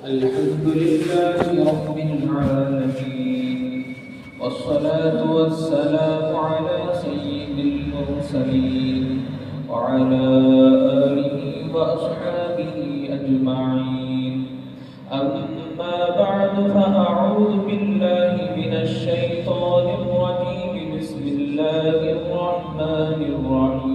الحمد لله رب العالمين، والصلاة والسلام على سيد المرسلين وعلى آله وأصحابه أجمعين. أما بعد، فأعوذ بالله من الشيطان الرجيم. بسم الله الرحمن الرحيم.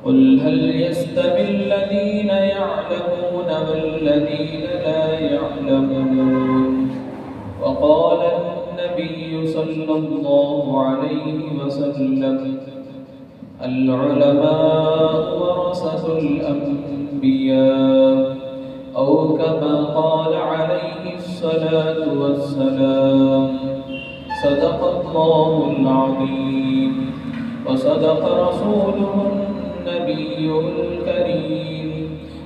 قل هل يستوي الذين يعلمون والذين لا يعلمون؟ وقال النبي صلى الله عليه وسلم: العلماء ورثة الأنبياء، أو كما قال عليه الصلاة والسلام. صدق الله العظيم وصدق رسوله النبي الكريم،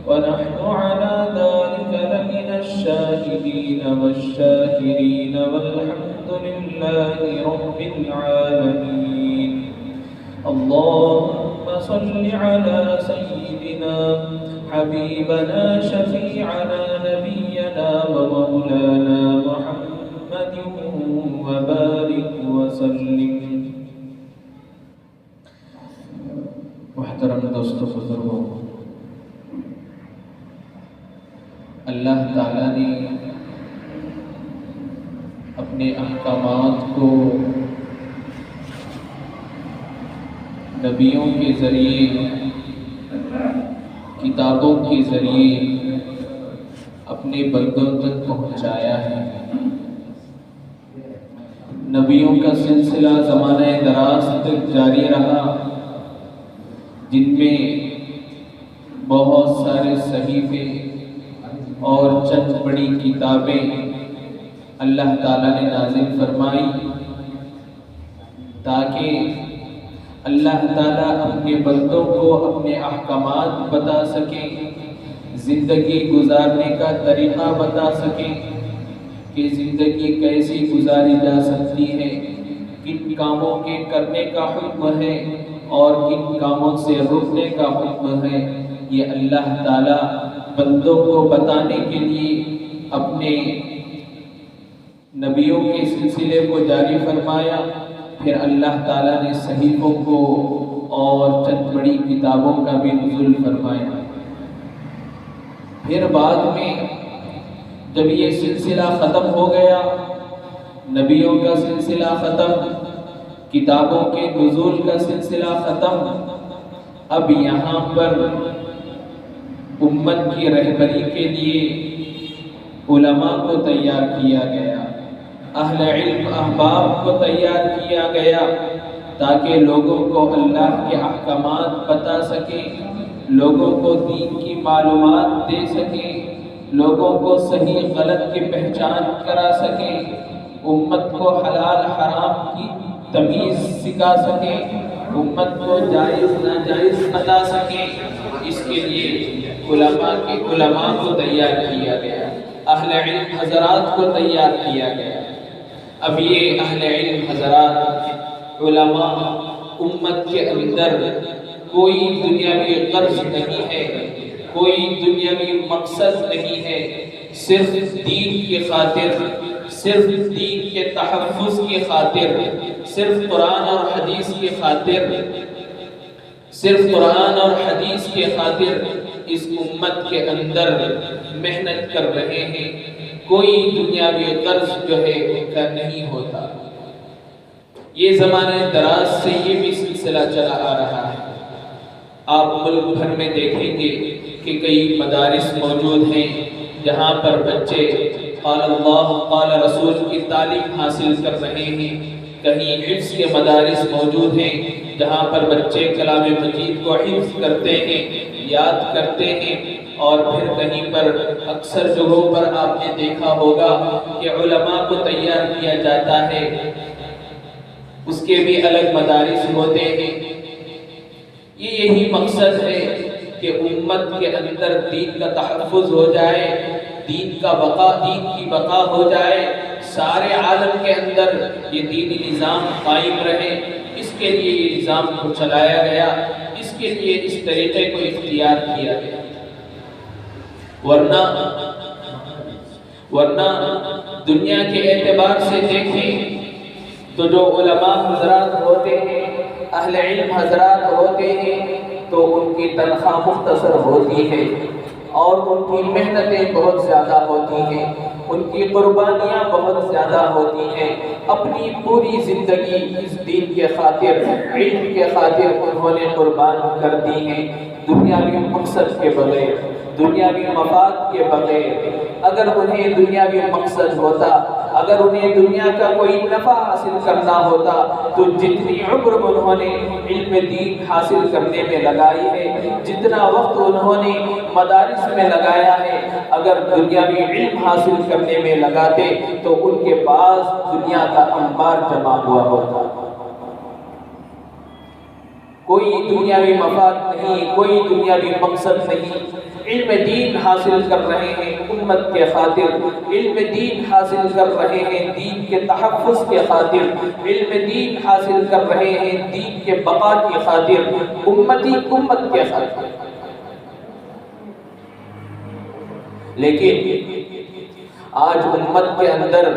ونحن على ذلك لمن الشاهدين والشاكرين، والحمد لله رب العالمين. اللهم صل على سيدنا حبيبنا شفيعنا نبينا ومولانا محمد وبارك وسلم. محترم دوستو، بزرگوں، اللہ تعالیٰ نے اپنے احکامات کو نبیوں کے ذریعے، کتابوں کے ذریعے اپنے بندوں تک پہنچایا ہے. نبیوں کا سلسلہ زمانہ دراز تک جاری رہا، جن میں بہت سارے صحیفے اور چند بڑی کتابیں اللہ تعالیٰ نے نازل فرمائی، تاکہ اللہ تعالیٰ اپنے بندوں کو اپنے احکامات بتا سکیں، زندگی گزارنے کا طریقہ بتا سکیں کہ زندگی کیسی گزاری جا سکتی ہے، کن کاموں کے کرنے کا حکم ہے اور کن کاموں سے رکنے کا حکم ہے. یہ اللہ تعالیٰ بندوں کو بتانے کے لیے اپنے نبیوں کے سلسلے کو جاری فرمایا. پھر اللہ تعالیٰ نے صحیفوں کو اور چند بڑی کتابوں کا بھی نزول فرمایا. پھر بعد میں جب یہ سلسلہ ختم ہو گیا، نبیوں کا سلسلہ ختم، کتابوں کے نزول کا سلسلہ ختم، اب یہاں پر امت کی رہبری کے لیے علماء کو تیار کیا گیا، اہل علم احباب کو تیار کیا گیا، تاکہ لوگوں کو اللہ کے احکامات بتا سکیں، لوگوں کو دین کی معلومات دے سکیں، لوگوں کو صحیح غلط کی پہچان کرا سکیں، امت کو حلال حرام کی تمیز سکھا سکیں، امت کو جائز ناجائز بتا سکیں. اس کے لیے علماء کو تیار کیا گیا، اہل علم حضرات کو تیار کیا گیا. اب یہ اہل علم حضرات، علماء، امت کے اندر کوئی دنیاوی غرض نہیں ہے، کوئی دنیاوی مقصد نہیں ہے، صرف دین کی خاطر، صرف دین کے تحفظ کی خاطر، صرف قرآن اور حدیث کی خاطر، صرف قرآن اور حدیث کی خاطر اس امت کے اندر محنت کر رہے ہیں. کوئی دنیاوی غرض جو ہے ان کا نہیں ہوتا. یہ زمانے دراز سے یہ بھی سلسلہ چلا آ رہا ہے. آپ ملک بھر میں دیکھیں گے کہ کئی مدارس موجود ہیں جہاں پر بچے قال اللہ قال رسول کی تعلیم حاصل کر رہے ہیں. کہیں حفظ کے مدارس موجود ہیں جہاں پر بچے کلام مجید کو حفظ کرتے ہیں، یاد کرتے ہیں. اور پھر کہیں پر اکثر جگہوں پر آپ نے دیکھا ہوگا کہ علماء کو تیار کیا جاتا ہے، اس کے بھی الگ مدارس ہوتے ہیں. یہی مقصد ہے کہ امت کے اندر دین کا تحفظ ہو جائے، دین کی بقا ہو جائے، سارے عالم کے اندر یہ دینی نظام قائم رہے. اس کے لیے یہ نظام کو چلایا گیا، اس کے لیے اس طریقے کو اختیار کیا گیا. ورنہ دنیا کے اعتبار سے دیکھیں تو جو علماء حضرات ہوتے ہیں، اہل علم حضرات ہوتے ہیں، تو ان کی تنخواہ مختصر ہوتی ہے اور ان کی محنتیں بہت زیادہ ہوتی ہیں، ان کی قربانیاں بہت زیادہ ہوتی ہیں۔ اپنی پوری زندگی اس دین کے خاطر، علم کے خاطر انہوں نے قربان کر دی ہیں، دنیاوی مقصد کے بغیر، دنیاوی مفاد کے بغیر۔ اگر انہیں دنیاوی مقصد ہوتا، اگر انہیں دنیا کا کوئی نفع حاصل کرنا ہوتا تو جتنی عمر انہوں نے علم دین حاصل کرنے میں لگائی ہے، جتنا وقت انہوں نے مدارس میں لگایا ہے، اگر دنیاوی علم حاصل کرنے میں لگاتے تو ان کے پاس دنیا کا انبار جمع ہوا ہوتا۔ کوئی دنیاوی مفاد نہیں، کوئی دنیاوی مقصد نہیں، علم دین حاصل کر رہے ہیں امت کے خاطر، علم دین حاصل کر رہے ہیں دین کے تحفظ کے خاطر، علم دین حاصل کر رہے ہیں دین کے بقا کی خاطر، امت کے خاطر۔ لیکن آج امت کے اندر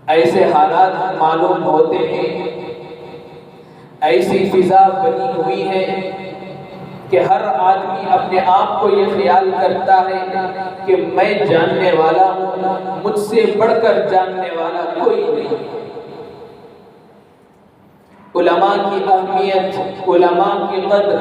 ایسے حالات معلوم ہوتے ہیں، ایسی فضا بنی ہوئی ہے کہ ہر آدمی اپنے آپ کو یہ خیال کرتا ہے کہ میں جاننے والا ہوں، مجھ سے بڑھ کر جاننے والا کوئی نہیں۔ علماء کی اہمیت، علماء کی قدر،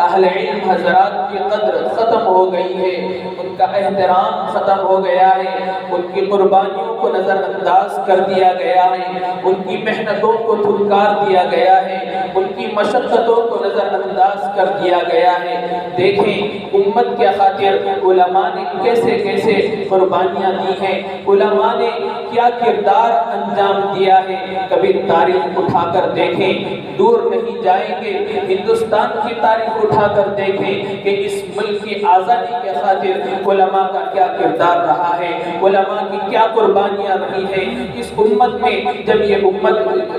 اہل علم حضرات کی قدر ختم ہو گئی ہے، ان کا احترام ختم ہو گیا ہے، ان کی قربانیوں کو نظر انداز کر دیا گیا ہے، ان کی محنتوں کو دھنکار دیا گیا ہے، ان کی مشقتوں کو نظر انداز کر دیا گیا ہے۔ دیکھیں امت کے خاطر علماء نے کیسے کیسے قربانیاں دی ہیں، علماء نے کیا کردار انجام دیا ہے۔ کبھی تاریخ اٹھا کر دیکھیں، دور نہیں جائیں گے، ہندوستان کی تاریخ اٹھا کر دیکھیں کہ اس ملک کی آزادی کے خاطر علماء کا کیا کردار رہا ہے، علماء کی کیا قربانیاں رہی ہیں۔ اس امت میں جب یہ امت،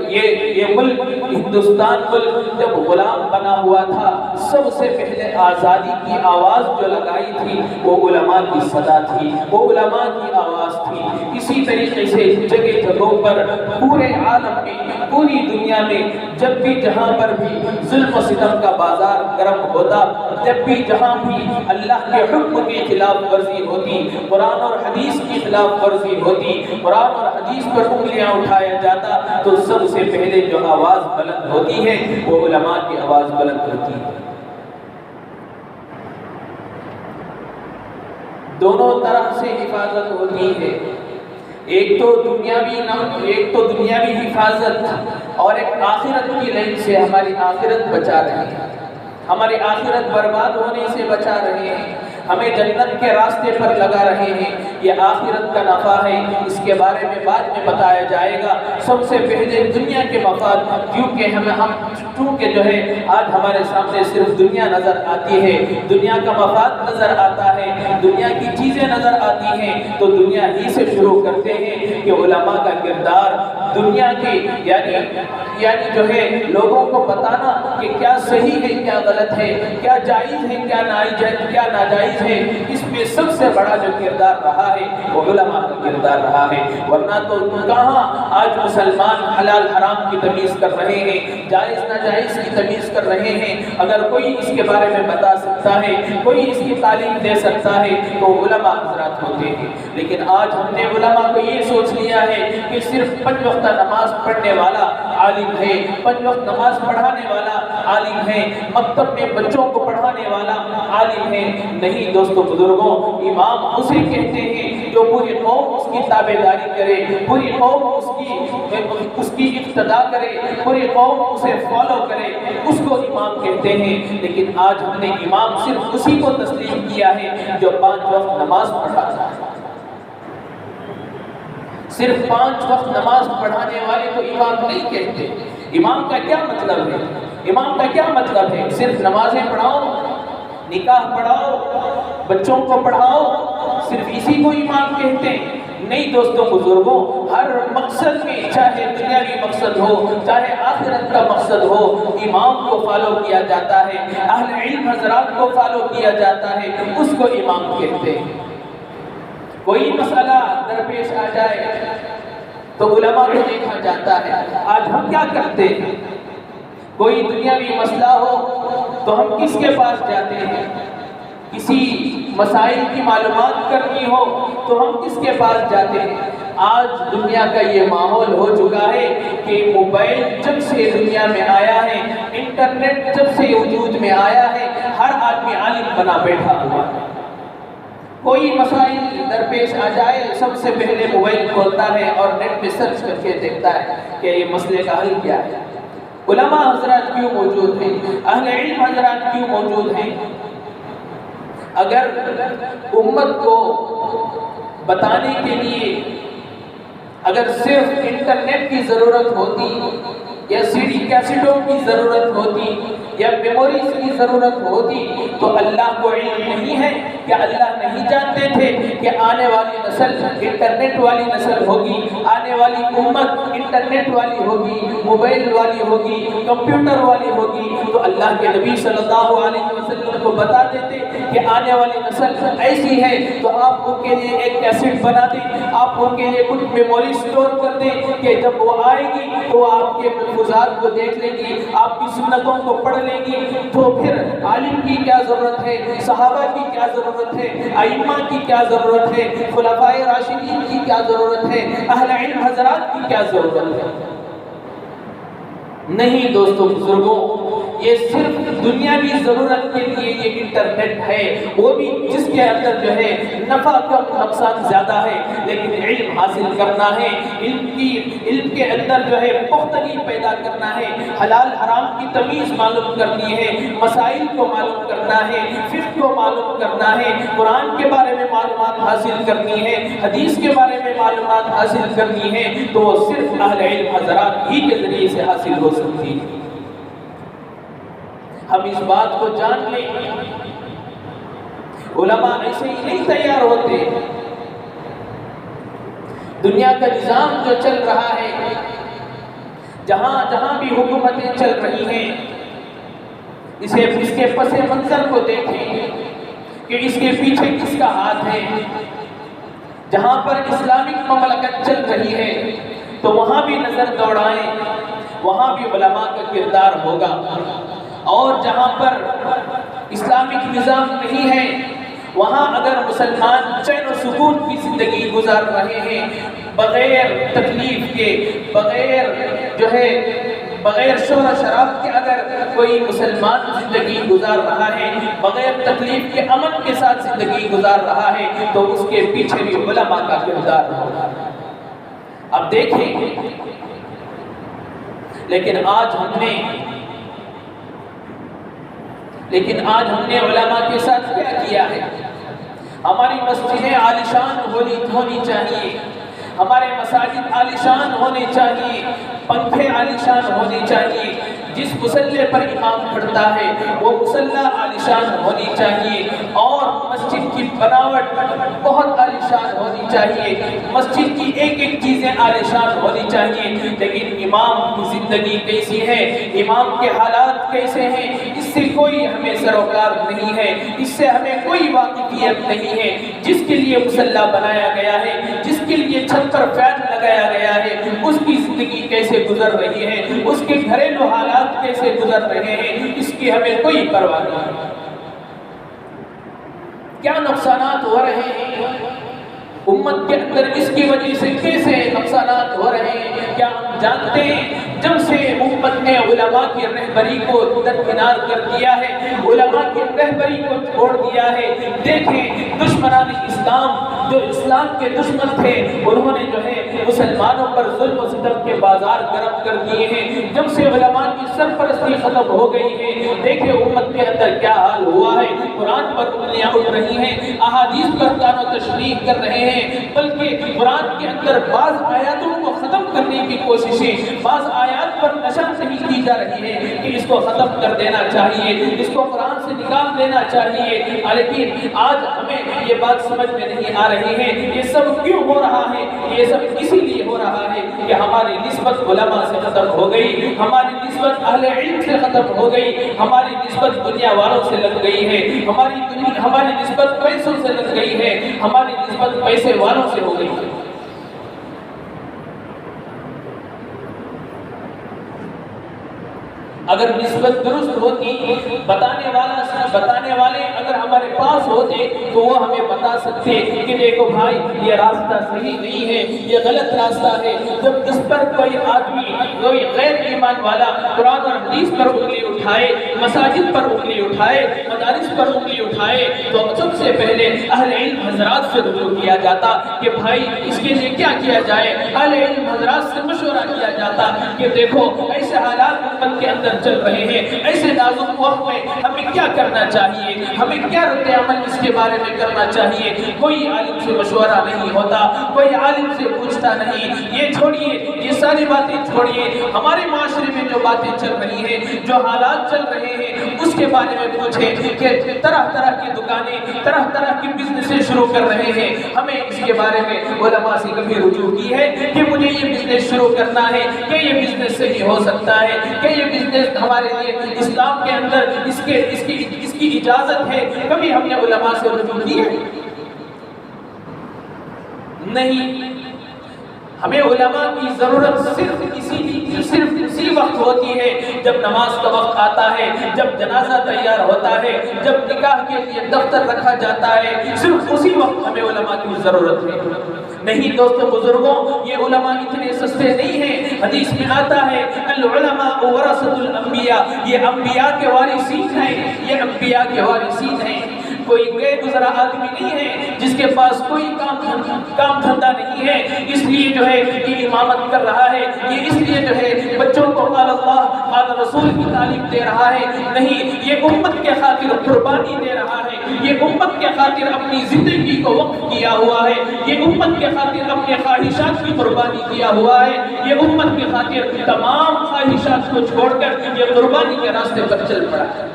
یہ ملک ہندوستان ملک جب غلام بنا ہوا تھا، سب سے پہلے آزادی کی آواز جو لگائی تھی وہ علماء کی صدا تھی، وہ علماء کی آواز تھی۔ اسی طریقے سے جگہ جگہوں پر پورے عالم میں، پوری دنیا میں جب بھی جہاں پر بھی ظلم و ستم کا بازار گرم ہوتا، جب بھی جہاں بھی اللہ کے حکم کی خلاف ورزی ہوتی، قرآن اور حدیث کی خلاف ورزی ہوتی، قرآن اور حدیث پر انگلیاں اٹھایا جاتا، تو سب سے پہلے جو آواز بلند ہوتی ہے وہ علماء کی آواز بلند ہوتی ہے۔ دونوں طرح سے حفاظت ہوتی ہے، ایک تو دنیاوی حفاظت اور ایک آخرت کی لین سے ہماری آخرت بچا رہے ہیں، ہماری آخرت برباد ہونے سے بچا رہے ہیں، ہمیں جنت کے راستے پر لگا رہے ہیں۔ یہ آخرت کا نفع ہے، اس کے بارے میں بعد میں بتایا جائے گا۔ سب سے پہلے دنیا کے مفاد، کیونکہ جو ہے آج ہمارے سامنے صرف دنیا نظر آتی ہے، دنیا کا مفاد نظر آتا ہے، دنیا کی چیزیں نظر آتی ہیں، تو دنیا ہی سے شروع کرتے ہیں کہ علماء کا کردار دنیا کے یعنی جو ہے لوگوں کو بتانا کہ کیا صحیح ہے، کیا غلط ہے، کیا جائز ہے، کیا ناجائز ہے، اس میں سب سے بڑا جو کردار رہا ہے وہ علماء کا کردار رہا ہے۔ ورنہ تو کہاں آج مسلمان حلال حرام کی تمیز کر رہے ہیں، جائز ناجائز کی تمیز کر رہے ہیں۔ اگر کوئی اس کے بارے میں بتا سکتا ہے، کوئی اس کی تعلیم دے سکتا ہے تو علماء حضرات ہوتے ہیں۔ لیکن آج ہم نے علماء کو یہ سوچ لیا ہے کہ صرف 5 وقت نماز پڑھنے والا عالم ہے، 5 وقت نماز پڑھانے والا عالم ہے، مکتب میں بچوں کو پڑھانے والا عالم ہے۔ نہیں دوستو بزرگوں، امام اسے کہتے ہیں جو پوری قوم اس کی تابعداری کرے، پوری قوم اس کی اقتداء کرے، پوری قوم اسے فالو کرے، اس کو امام کہتے ہیں۔ لیکن آج ہم نے امام صرف اسی کو تسلیم کیا ہے جو 5 وقت نماز پڑھاتا ہے۔ صرف 5 وقت نماز پڑھانے والے کو امام نہیں کہتے۔ امام کا کیا مطلب ہے؟ امام کا کیا مطلب ہے؟ صرف نمازیں پڑھاؤ، نکاح پڑھاؤ، بچوں کو پڑھاؤ، صرف اسی کو امام کہتے ہیں؟ نہیں دوستوں بزرگوں، ہر مقصد میں، چاہے دنیاوی مقصد ہو چاہے آخرت کا مقصد ہو، امام کو فالو کیا جاتا ہے، اہل علم حضرات کو فالو کیا جاتا ہے، اس کو امام کہتے ہیں۔ کوئی مسئلہ درپیش آ جائے تو علماء کو دیکھا جاتا ہے۔ آج ہم کیا کرتے ہیں؟ کوئی دنیاوی مسئلہ ہو تو ہم کس کے پاس جاتے ہیں؟ کسی مسائل کی معلومات کرنی ہو تو ہم کس کے پاس جاتے ہیں؟ آج دنیا کا یہ ماحول ہو چکا ہے کہ موبائل جب سے دنیا میں آیا ہے، انٹرنیٹ جب سے وجود میں آیا ہے، ہر آدمی عالم بنا بیٹھا ہوا ہے۔ کوئی مسائل درپیش آ جائے سب سے پہلے موبائل کھولتا ہے اور نیٹ پہ سرچ کر کے دیکھتا ہے کہ یہ مسئلے کا حل کیا ہے۔ علماء حضرات کیوں موجود ہیں؟ اہل علم حضرات کیوں موجود ہیں؟ اگر امت کو بتانے کے لیے اگر صرف انٹرنیٹ کی ضرورت ہوتی یا سی ڈی کیسٹوں کی ضرورت ہوتی یا میموریز کی ضرورت ہوتی تو اللہ کو علم نہیں ہے؟ کیا اللہ نہیں جانتے تھے کہ آنے والی نسل انٹرنیٹ والی نسل ہوگی، آنے والی امت انٹرنیٹ والی ہوگی، موبائل والی ہوگی، کمپیوٹر والی ہوگی؟ تو اللہ کے نبی صلی اللہ علیہ وسلم کو بتا دیتے کہ آنے والی نسل ایسی ہے، تو آپ ان کے لیے ایک کیسٹ بنا دیں، آپ ان کے لیے کچھ میموری سٹور کر دیں کہ جب وہ آئے گی تو آپ کے ملفوظات کو دیکھ لیں گی، آپ کی سنتوں کو پڑھ لیں گی۔ تو پھر عالم کی کیا ضرورت ہے، صحابہ کی کیا ضرورت ہے، ائمہ کی کیا ضرورت ہے، خلفائے راشدین کی کیا ضرورت ہے، اہل علم حضرات کی کیا ضرورت ہے؟ نہیں دوستوں بزرگوں، یہ صرف دنیاوی ضرورت کے لیے یہ انٹرنیٹ ہے، وہ بھی جس کے اندر جو ہے نفع کم نقصان زیادہ ہے، لیکن علم حاصل کرنا ہے، علم کے اندر جو ہے پختگی پیدا کرنا ہے، حلال حرام کی تمیز معلوم کرنی ہے، مسائل کو معلوم کرنا ہے، فقہ کو معلوم کرنا ہے، قرآن کے بارے میں معلومات حاصل کرنی ہے، حدیث کے بارے میں معلومات حاصل کرنی ہے، تو وہ صرف اہل علم حضرات ہی کے ذریعے سے حاصل ہو سکتی ہے۔ ہم اس بات کو جان لیں، علماء ایسے ہی نہیں تیار ہوتے۔ دنیا کا نظام جو چل رہا ہے، جہاں جہاں بھی حکومتیں چل رہی ہیں، اس کے پس منظر کو دیکھیں کہ اس کے پیچھے کس کا ہاتھ ہے۔ جہاں پر اسلامک مملکت چل رہی ہے تو وہاں بھی نظر دوڑائیں، وہاں بھی علماء کا کردار ہوگا، اور جہاں پر اسلامک نظام نہیں ہے وہاں اگر مسلمان چین و سکون کی زندگی گزار رہے ہیں، بغیر تکلیف کے، بغیر شور و شراب کے اگر کوئی مسلمان زندگی گزار رہا ہے، بغیر تکلیف کے امن کے ساتھ زندگی گزار رہا ہے، تو اس کے پیچھے بھی علماء کا کردار ہوگا۔ اب دیکھیں، لیکن آج ہم نے علماء کے ساتھ کیا کیا ہے؟ ہماری مسجدیں عالیشان ہونی چاہیے، ہمارے مساجد عالیشان ہونے چاہیے، پنکھے عالیشان ہونے چاہیے، جس مصلے پر امام پڑھتا ہے وہ مصلی عالیشان ہونی چاہیے، اور مسجد کی بناوٹ بہت عالیشان ہونی چاہیے، مسجد کی ایک ایک چیزیں عالیشان ہونی چاہیے، لیکن امام کی زندگی کیسی ہے، امام کے حالات کیسے ہیں، اس سے کوئی ہمیں سروکار نہیں ہے، اس سے ہمیں کوئی واقفیت نہیں ہے۔ جس کے لیے مصلی بنایا گیا ہے، جس کے لیے چھت پر فین لگایا گیا ہے، اس کی زندگی کیسے گزر رہی ہے، اس کے گھریلو حالات کیسے گزر رہے ہیں، اس کی ہمیں کوئی پرواہ نہیں۔ کیا نقصانات ہو رہے ہیں امت کے اندر، اس کی وجہ سے کیسے نقصانات ہو رہے ہیں، کیا ہم جانتے ہیں؟ جب سے امت نے علماء کی رہبری کو درکنار کر دیا ہے، علماء کی رہبری کو چھوڑ دیا ہے، دیکھیں دشمنان اسلام، جو اسلام کے دشمن تھے، انہوں نے جو ہے مسلمانوں پر ظلم و ستم کے بازار گرم کر دیے ہیں۔ جب سے علماء کی سرپرستی ختم ہو گئی ہے، دیکھیں امت کے اندر کیا حال ہوا ہے، قرآن پر انگلیاں اٹھ رہی ہیں، احادیث پر طعن و تشریح کر رہے ہیں، بلکہ قرآن کے اندر بعض آیاتوں کو ختم کرنے کی کوششیں، بعض آیات پر نشر نہیں کی جا رہی ہے کہ اس کو ختم کر دینا چاہیے، اس کو قرآن سے نکال دینا چاہیے، لیکن آج ہمیں یہ بات سمجھ میں نہیں آ رہی ہے یہ سب کیوں ہو رہا ہے؟ یہ سب اسی لیے ہو رہا ہے کہ ہماری نسبت علماء سے ختم ہو گئی، ہماری نسبت اہل علم سے ختم ہو گئی، ہماری نسبت دنیا والوں سے لگ گئی ہے، ہماری نسبت پیسوں سے لگ گئی ہے، ہماری نسبت پیسے والوں سے ہو گئی ہے۔ اگر نسبت درست ہوتی، بتانے والے اگر ہمارے پاس ہوتے تو وہ ہمیں بتا سکتے کہ دیکھو بھائی یہ راستہ صحیح نہیں ہے، یہ غلط راستہ ہے۔ جب اس پر کوئی آدمی، کوئی غیر ایمان والا قرآن اور حدیث پر انگلی اٹھائے، مساجد پر انگلی اٹھائے، مدارس پر انگلی اٹھائے، تو سب سے پہلے اہل علم حضرات سے رجوع کیا جاتا کہ بھائی اس کے لیے کیا کیا جائے۔ اہل علم حضرات سے مشورہ کیا جاتا کہ دیکھو ایسے حالات امت کے اندر چل رہے ہیں، ایسے نازک وقت میں ہمیں کیا کرنا چاہیے، ہمیں کیا رد عمل اس کے بارے میں کرنا چاہیے۔ کوئی عالم سے مشورہ نہیں ہوتا، کوئی عالم سے پوچھتا نہیں۔ یہ چھوڑیے، یہ ساری باتیں چھوڑیے، ہمارے معاشرے میں جو باتیں چل رہی ہیں، جو حالات چل رہے ہیں، اس کے بارے میں پوچھیں کہ طرح طرح کی دکانیں، طرح طرح کی بزنسیں شروع کر رہے ہیں، ہمیں اس کے بارے میں علماء سے کبھی رجوع کی ہے کہ مجھے یہ بزنس شروع کرنا ہے، کہ یہ بزنس صحیح ہو سکتا ہے، کہ یہ بزنس ہمارے لیے اسلام کے اندر اس کی اجازت ہے؟ کبھی ہم نے علماء سے رجوع کی ہے؟ نہیں۔ ہمیں علماء کی ضرورت صرف اسی وقت ہوتی ہے جب نماز کا وقت آتا ہے، جب جنازہ تیار ہوتا ہے، جب نکاح کے لیے دفتر رکھا جاتا ہے، صرف اسی وقت ہمیں علماء کی ضرورت ہے۔ نہیں دوستو بزرگوں، یہ علماء اتنے سستے نہیں ہیں۔ حدیث میں آتا ہے العلماء ورثۃ الانبیاء، یہ انبیاء کے وارثین ہیں، یہ انبیاء کے وارثین ہیں۔ کوئی غیر گزرا آدمی نہیں ہے جس کے پاس کوئی کام دھندہ نہیں ہے، اس لیے جو ہے یہ امامت کر رہا ہے، یہ اس لیے جو ہے بچوں کو قال اللہ قال رسول کی تعلیم دے رہا ہے۔ نہیں، یہ امت کے خاطر قربانی دے رہا ہے، یہ امت کے خاطر اپنی زندگی کو وقف کیا ہوا ہے، یہ امت کے خاطر اپنے خواہشات کی قربانی کیا ہوا ہے، یہ امت کے خاطر تمام خواہشات کو چھوڑ کر یہ قربانی کے راستے پر چل پڑا ہے۔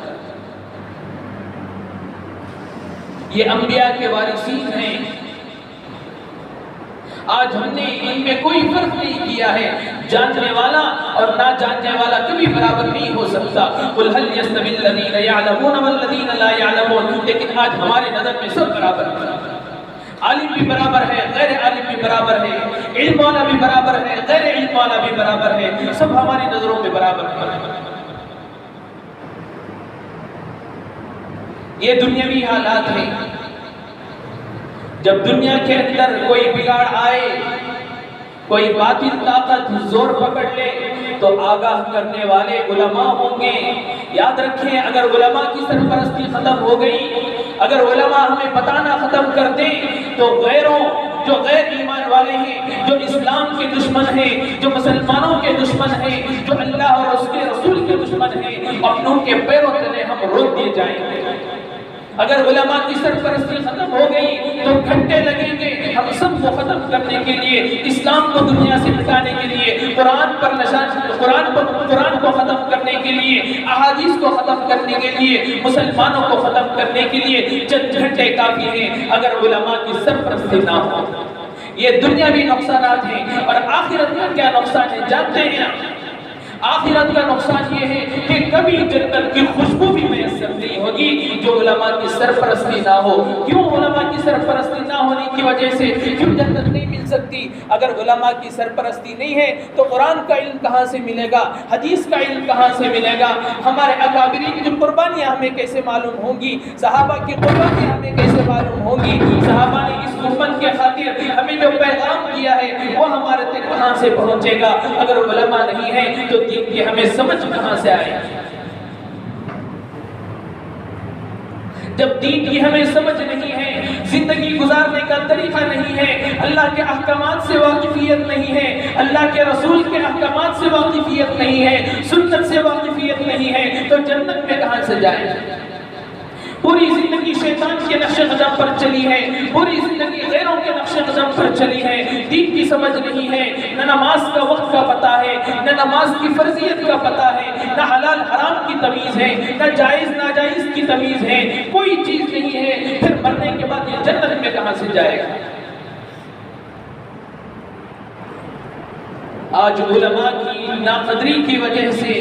یہ انبیاء کے وارثین ہیں۔ آج ہم نے ان میں کوئی فرق نہیں کیا ہے، جاننے والا اور نہ جاننے والا کبھی برابر نہیں ہو سکتا۔ قل هل يستوي الذين يعلمون والذين لا يعلمون، لیکن آج ہماری نظر میں سب برابر ہیں۔ عالم بھی برابر ہے، غیر عالم بھی برابر ہے، علم والا بھی برابر ہے، غیر علم والا بھی برابر ہے، سب ہماری نظروں میں برابر ہے۔ یہ دنیاوی حالات ہیں۔ جب دنیا کے اندر کوئی بگاڑ آئے، کوئی باطل طاقت زور پکڑ لے، تو آگاہ کرنے والے علماء ہوں گے۔ یاد رکھیں، اگر علماء کی سرپرستی ختم ہو گئی، اگر علماء ہمیں بتانا ختم کر دیں، تو غیروں، جو غیر ایمان والے ہیں، جو اسلام کے دشمن ہیں، جو مسلمانوں کے دشمن ہیں، جو اللہ اور اس کے رسول کے دشمن ہیں، اپنوں کے پیروں تلے ہم روک دیے جائیں گے۔ اگر علماء کی سرپرستی ختم ہو گئی تو گھنٹے لگیں گے ہم سب کو ختم کرنے کے لیے، اسلام کو دنیا سے مٹانے کے لیے، قرآن کو ختم کرنے کے لیے، احادیث کو ختم کرنے کے لیے، مسلمانوں کو ختم کرنے کے لیے چند گھنٹے کافی ہیں اگر علماء کی سرپرستی نہ ہو۔ یہ دنیاوی نقصانات ہیں، اور آخرت کا کیا نقصان ہے جانتے ہیں؟ آخرت کا نقصان یہ ہے کہ کبھی جنت کی خوشبو بھی میسر نہیں ہوگی جو علماء کی سرپرستی نہ ہو۔ کیوں علماء کی سرپرستی نہ ہونے کی وجہ سے کیوں جنت نہیں مل سکتی؟ اگر علماء کی سرپرستی نہیں ہے تو قرآن کا علم کہاں سے ملے گا؟ حدیث کا علم کہاں سے ملے گا؟ ہمارے اکابرین کی قربانیاں ہمیں کیسے معلوم ہوں گی؟ صحابہ کی قربانیاں ہمیں کیسے معلوم ہوں گی؟ صحابہ نے اس امت کے خاطر ہمیں جو پیغام دیا ہے وہ ہمارے تک کہاں سے پہنچے گا؟ اگر علماء نہیں ہیں تو دین کی ہمیں سمجھ کہاں سے آئے؟ جب دین کی ہمیں سمجھ نہیں ہے، زندگی گزارنے کا طریقہ نہیں ہے، اللہ کے احکامات سے واقفیت نہیں ہے، اللہ کے رسول کے احکامات سے واقفیت نہیں ہے، سنت سے واقفیت نہیں ہے، تو جنت میں کہاں سے جائیں؟ پوری زندگی شیطان کے نقش قدم پر چلی ہے، پوری زندگی غیروں کے نقش قدم پر چلی ہے، دین کی سمجھ نہیں ہے، نہ نماز کا وقت کا پتہ ہے، نہ نماز کی فرضیت کا پتہ ہے، نہ حلال حرام کی تمیز ہے، نہ جائز ناجائز کی تمیز ہے، کوئی چیز نہیں ہے، پھر مرنے کے بعد یہ جنت میں کہاں سے جائے گا؟ آج علماء کی ناقدری کی وجہ سے،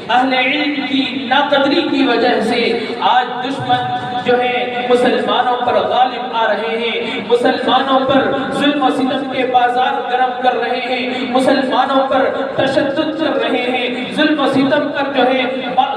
اہل علم کی ناقدری کی وجہ سے آج دشمن جو ہے مسلمانوں پر غالب آ رہے ہیں، مسلمانوں پر ظلم و ستم کے بازار گرم کر رہے ہیں، مسلمانوں پر تشدد کر رہے ہیں، ظلم و ستم پر جو ہے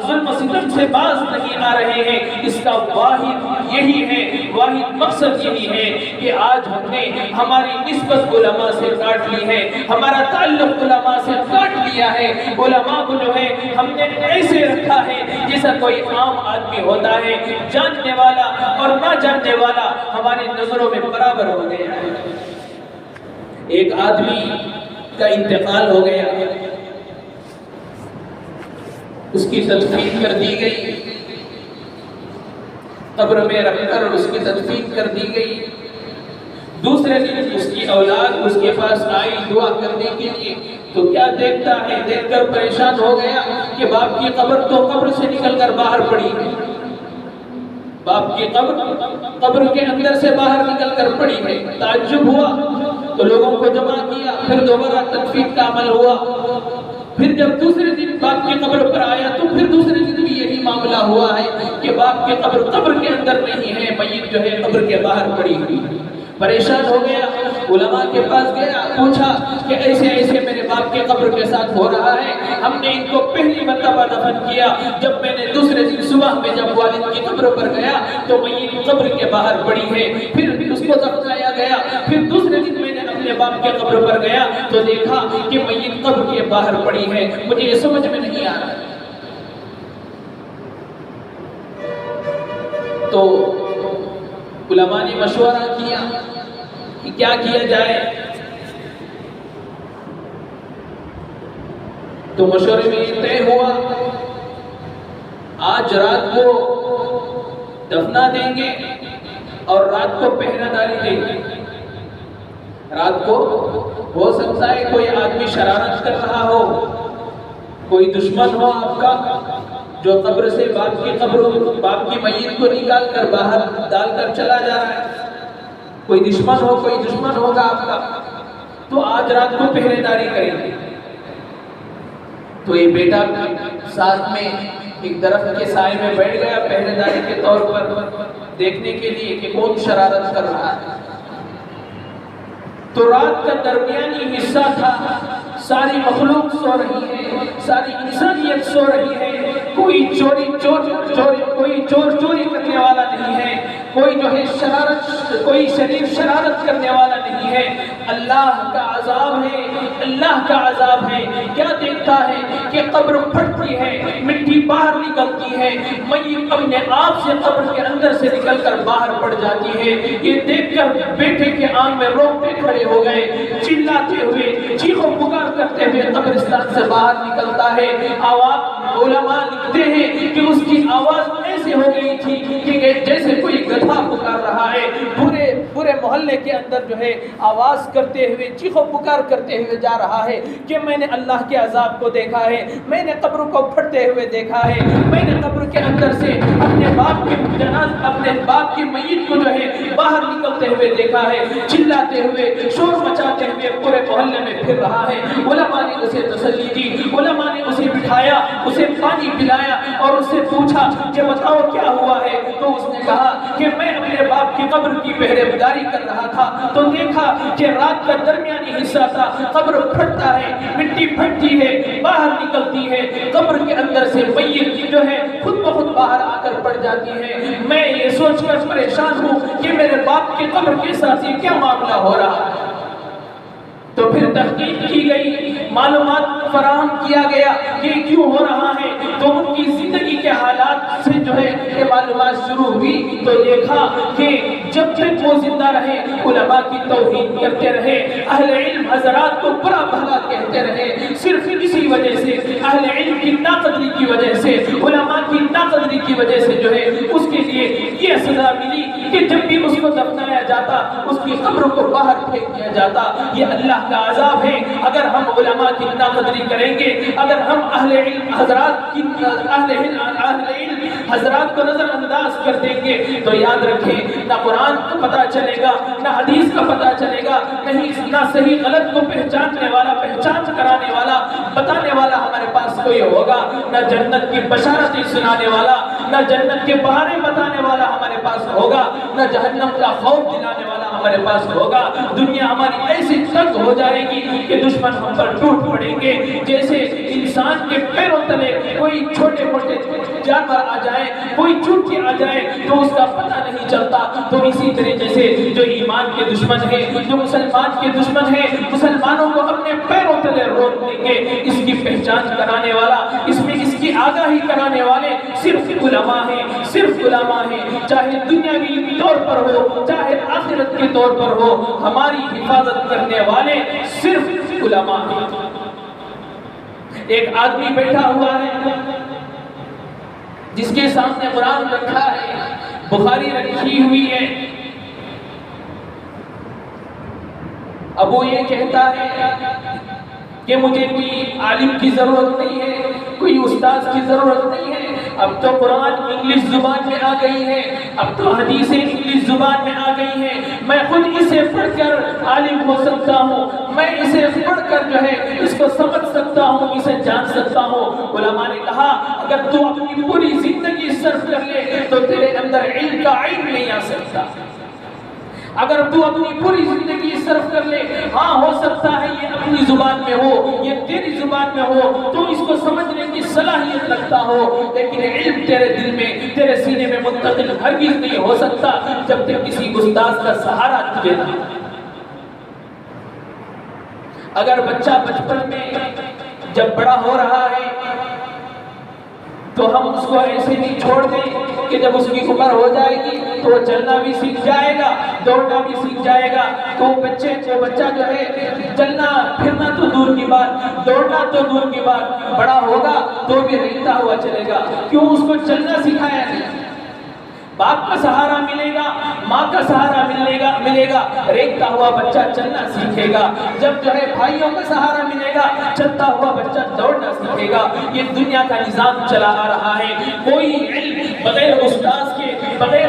ظلم و ستم سے باز نہیں آ رہے ہیں۔ اس کا واحد یہی ہے، واحد مقصد یہی ہے کہ آج ہم نے ہماری نسبت علماء سے کاٹ لی ہے، ہمارا تعلق علماء سے کاٹ لیا ہے، علماء کو جو ہے ہم نے ایسے رکھا ہے جیسا کوئی عام آدمی ہوتا ہے، جاننے والا اور نہ جاننے والا ہماری نظروں میں برابر ہو گیا ہے۔ ایک آدمی کا انتقال ہو گیا، اس کی تدفین کر دی گئی، قبر میں رکھ کر اس کی تدفین کر دی گئی۔ دوسرے دن اس کی اولاد اس کے پاس آئی دعا کرنے کے لیے، تو کیا دیکھتا ہے، دیکھ کر پریشان ہو گیا کہ باپ کی قبر تو قبر سے نکل کر باہر پڑی ہے، باپ کی قبر کے اندر سے باہر نکل کر پڑی ہے۔ تعجب ہوا تو لوگوں کو جمع کیا، پھر دوبارہ تدفین کا عمل ہوا۔ پھر جب دوسرے دن باپ کی قبر پر آیا تو پھر دوسرے دن بھی یہی معاملہ ہوا ہے کہ باپ کی قبر کے اندر نہیں ہے، میت جو ہے قبر کے باہر پڑی ہوئی ہے۔ پریشان ہو گیا، علماء کے پاس گیا، پوچھا کہ ایسے ایسے میرے باپ کے قبر کے ساتھ ہو رہا ہے، ہم نے ان کو پہلی مرتبہ دفن کیا، جب میں نے دوسرے دن صبح میں جب والد کی قبر پر گیا تو میت قبر کے باہر پڑی ہے، پھر اس کو دفنایا گیا، پھر دوسرے دن میں نے اپنے باپ کے قبر پر گیا تو دیکھا کہ میت قبر کے باہر پڑی ہے، مجھے یہ سمجھ میں نہیں آ رہا۔ تو علماء نے مشورہ کیا کہ کیا کیا جائے، تو مشورے میں یہ طے ہوا آج رات کو دفنا دیں گے اور رات کو پہرہ داری دیں گے۔ رات کو ہو سکتا ہے کوئی آدمی شرارت کر رہا ہو، کوئی دشمن ہو آپ کا جو قبر سے باپ کی میت کو نکال کر باہر ڈال کر چلا جا رہا ہے، کوئی دشمن ہوگا آپ کا، تو آج رات کو پہرے داری کریں گے۔ تو یہ بیٹا ساتھ میں ایک درخت کے سائے میں بیٹھ گیا پہرے داری کے طور پر دیکھنے کے لیے کہ کون شرارت کر رہا ہے۔ تو رات کا درمیانی حصہ تھا، ساری مخلوق سو رہی ہے، ساری انسانیت سو رہی ہے، کوئی چور چوری کرنے والا نہیں ہے، کوئی جو ہے کوئی شریف شرارت کرنے والا نہیں ہے۔ اللہ کا عذاب ہے، اللہ کا عذاب ہے۔ کیا دیکھتا ہے کہ قبر پھٹتی ہے، مٹی باہر نکلتی ہے، میت اپنے آپ سے قبر کے اندر سے نکل کر باہر پڑ جاتی ہے۔ یہ دیکھ کر بیٹے کے آنکھ میں روتے کھڑے ہو گئے، چلاتے ہوئے، چیخ و پکار کرتے ہوئے قبرستان سے باہر نکلتا ہے۔ علماء لکھتے ہیں کہ اس کی آواز ایسے ہو گئی تھی کہ جیسے کوئی گدھا پکار رہا ہے، پورے محلے کے اندر جو ہے آواز کرتے ہوئے، چیخ و پکار کرتے ہوئے جا رہا ہے کہ میں نے اللہ کے عذاب کو دیکھا ہے، میں نے قبر کو پھٹتے ہوئے دیکھا ہے، میں نے قبر کے اندر سے اپنے باپ کی میت کو جو ہے باہر نکلتے ہوئے دیکھا ہے، چلاتے ہوئے، شور مچاتے ہوئے پورے محلے میں پھر رہا ہے۔ علماء نے اسے تسلی دی، علماء نے اسے بٹھایا، اسے پانی پلایا اور اس سے پوچھا کہ بتاؤ کیا ہوا ہے؟ تو اس نے کہا کہ میں اپنے باپ کی قبر کی پہرے داری کر رہا تھا تو دیکھا کہ رات کا درمیانی حصہ تھا، قبر پھٹتا ہے، مٹی پھٹتی ہے، باہر نکلتی ہے، قبر کے اندر سے میت جو ہے خود بخود باہر آ کر پڑ جاتی ہے۔ میں یہ سوچ کر پریشان ہوں کہ میرے باپ کی قبر کے ساتھ یہ کیا معاملہ ہو رہا ہے۔ تو پھر تحقیق کی گئی، معلومات فراہم کیا گیا کہ کیوں ہو رہا ہے، تو ان کی زندگی کے حالات سے جو ہے یہ معلومات شروع ہوئی تو دیکھا کہ جب تک وہ زندہ رہے علماء کی توہین کرتے رہے، اہل علم حضرات کو برا بھلا کہتے رہے، صرف اسی وجہ سے، اہل علم کی ناقدری کی وجہ سے، علماء کی ناقدری ناقدری کی وجہ سے جو ہے اس کے لیے یہ سزا ملی کہ جب بھی اس کو دفنایا جاتا اس کی قبر کو باہر پھینک دیا جاتا. یہ اللہ کا عذاب ہے. اگر ہم علماء کی ناقدری کریں گے، اگر ہم اہل علم حضرات کو نظر انداز کر دیں گے تو یاد رکھیں نہ قرآن کو پتہ چلے گا، نہ حدیث کا پتہ چلے گا، نہ صحیح غلط کو پہچاننے والا، پہچان کرانے والا، بتانے والا ہمارے پاس کوئی ہوگا. نہ جنت کی بشارتیں سنانے والا، نہ جنت کے بہانے بتانے والا ہمارے پاس ہوگا، نہ جہنم کا خوف دلانے والا ہمارے پاس ہوگا. دنیا ہماری ایسی تنگ ہو جائے گی کہ دشمن ہم پر ٹوٹ پڑیں گے. جیسے انسان کے پیروں تلے کوئی چھوٹے موٹے جانور آ جائے، کوئی چوٹی آ جائے تو اس کا پتہ نہیں چلتا. تو اسی طریقے سے جو ایمان کے دشمن ہیں، جو مسلمان کے دشمن ہیں، مسلمانوں کو اپنے پیروں تلے روک دیں گے. اس کی پہچان کرانے والا، اس میں اس کی آگاہی کرانے والے صرف علماء ہیں، صرف علماء ہیں. چاہے دنیاوی طور پر ہو، چاہے آخرت کے طور پر ہو، ہماری حفاظت کرنے والے صرف علماء ہیں. ایک آدمی بیٹھا ہوا ہے جس کے سامنے قرآن رکھا ہے، بخاری رکھی ہوئی ہے. اب وہ یہ کہتا ہے کہ مجھے کوئی عالم کی ضرورت نہیں ہے، کوئی استاذ کی ضرورت نہیں ہے. اب تو قرآن انگلش زبان میں آ گئی ہے، اب تو حدیثیں انگلش زبان میں آ گئی ہیں، میں خود اسے پڑھ کر عالم ہو سکتا ہوں، میں اسے پڑھ کر جو ہے اس کو سمجھ سکتا ہوں، اسے جان سکتا ہوں. علماء نے کہا اگر تو اپنی پوری زندگی صرف کر لے تو تیرے اندر علم کا عین نہیں آ سکتا. اگر تو اپنی پوری زندگی صرف کر لے، ہاں ہو سکتا ہے یہ اپنی زبان میں ہو، یہ تیری زبان میں ہو، تو اس کو سمجھنے کی صلاحیت رکھتا ہو، لیکن علم تیرے دل میں، تیرے سینے میں منتقل ہرگز نہیں ہو سکتا جب تک کسی استاذ کا سہارا تجھے نہ. اگر بچہ بچپن میں جب بڑا ہو رہا ہے تو ہم اس کو ایسے نہیں چھوڑ دیں کہ جب اس کی عمر ہو جائے گی تو وہ چلنا بھی سیکھ جائے گا، دوڑنا بھی سیکھ جائے گا. تو بچہ جو ہے چلنا پھرنا تو دور کی بات، دوڑنا تو دور کی بات، بڑا ہوگا تو بھی ریگتا ہوا چلے گا. کیوں؟ اس کو چلنا سکھایا نہیں. باپ کا سہارا ملے گا، ماں کا سہارا ملے گا، ریگتا ہوا بچہ چلنا سیکھے گا. جب جو ہے بھائیوں کا سہارا ملے گا، چلتا ہوا بچہ دوڑنا سیکھے گا. یہ دنیا کا نظام چلا آ رہا ہے. کوئی علم بغیر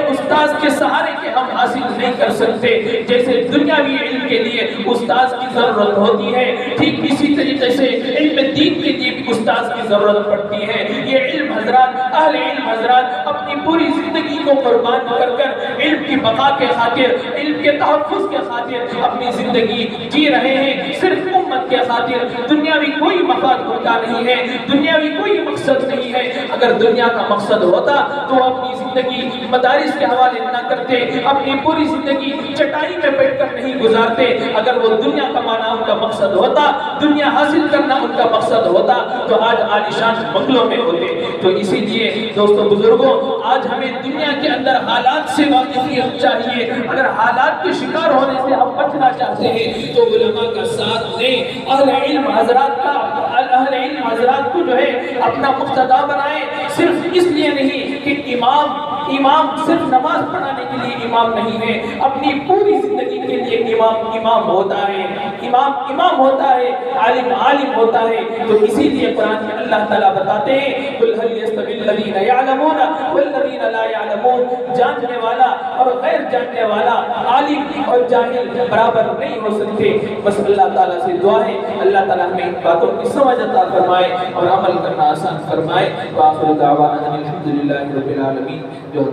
استاذ کے سہارے کے ہم حاصل نہیں کر سکتے. جیسے دنیاوی علم کے لیے استاذ کی ضرورت ہوتی ہے، ٹھیک اسی طریقے سے علم دین کے لیے بھی استاذ کی ضرورت پڑتی ہے. یہ علم حضرات، اہل علم حضرات اپنی پوری زندگی کو قربان کر کر علم کی بقا کے خاطر، علم کے تحفظ کے خاطر اپنی زندگی جی رہے ہیں، صرف امت کے خاطر. دنیاوی کوئی مفاد ان کا نہیں ہے، دنیاوی کوئی مقصد نہیں ہے. اگر دنیا کا مقصد ہوتا تو اپنی زندگی مدارس کے حوالے نہ کرتے، اپنی پوری زندگی چٹائی میں بیٹھ کر نہیں گزارتے. اگر وہ دنیا کمانا ان کا مقصد ہوتا، دنیا حاصل کرنا ان کا مقصد ہوتا تو آج عالیشان بنگلوں میں ہوتے. تو اسی لیے دوستو بزرگوں، آج ہمیں دنیا کے اندر حالات سے واقفیت چاہیے. اگر حالات کے شکار ہونے سے ہم بچنا چاہتے ہیں تو علماء کا ساتھ دیں. اہل علم حضرات کو جو ہے اپنا مقتدا بنائیں. صرف اس لیے نہیں کہ امام صرف نماز پڑھانے کے لیے امام نہیں ہے، اپنی پوری زندگی کے لیے امام ہوتا ہے. امام ہوتا ہے، عالم ہوتا ہے. تو اسی لیے قرآن میں اللہ تعالیٰ بتاتے ہیں قُلْ هَلْ يَسْتَوِي الَّذِينَ يَعْلَمُونَ وَالَّذِينَ لَا يَعْلَمُونَ. جاننے والا اور غیر جاننے والا، عالم اور جاہل برابر نہیں ہو سکتے. بس اللہ تعالیٰ سے دعا ہے اللہ تعالیٰ ہمیں ان باتوں کی سمجھ عطا فرمائے اور عمل کرنا آسان فرمائے. وآخر دعوانا الحمدللہ رب العالمین. جو